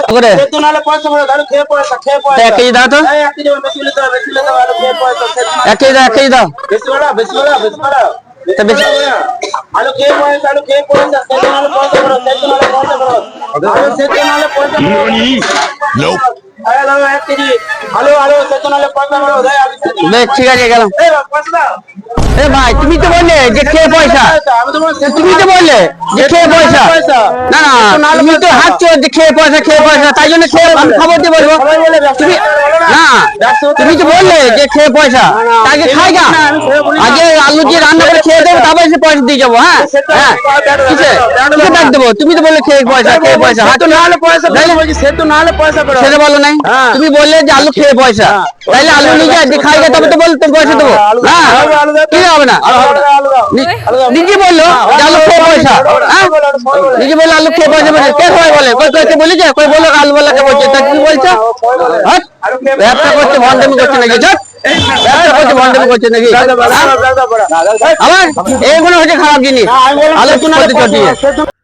করে সেতু নালে পয়সা বড় দাও খেয়ে পয়সা এক কেজি দাও তো 1 কেজি বেশি হলে দাও আলু খেয়ে পয়সা এক কেজি দাও বেশি বড় আলু খেয়ে পয়সা সেতু নালে পয়সা বড় সেতু নালে পয়সা বড় Nope. আলু 1 কেজি আলু সেতু নালে পয়সা বড় দাও বেশ ঠিক আছে গেলাম পয়সা দাও এ ভাই তুমি তো বললে যে খেয়ে পয়সা আমি তো বলছি তুমি তো বললে যে খেয়ে পয়সা না না তুমি তো হাঁটছো যে খেয়ে পয়সা তাই জন্য খেয়ে আমি খবর দিয়ে বলবো তুমি না তুমি তো বললে যে খেয়ে পয়সা আগে খাই গা আগে আলু দিয়ে রান্না করে খেয়ে দেবো তারপর এসে পয়সা দিয়ে যাবো হ্যাঁ হ্যাঁ কিসে ব্যাগ দেবো তুমি তো বললে খেয়ে পয়সা সেতু নালে পয়সা বলছি সেতু নালে পয়সা বড় সেটা বলো নাই তুমি বললে যে আলু খেয়ে পয়সা তাইলে আলু নিজে খাই গা তবে তো বলতে পয়সা দেবো না কি হবে না নিজে বললো যে আলু খেয়ে পয়সা নিজে বললো আলু খেয়ে পয়সা কে সবাই বলে বলি যে কই বলো আলু বলাকে বলছে তা কি বলছো ব্যবসা করছে ভণ্ডামি করছে নাকি ব্যবসা করছে ভণ্ডামি করছে নাকি আমার এইগুলো হচ্ছে খারাপ জিনিস আলোচনা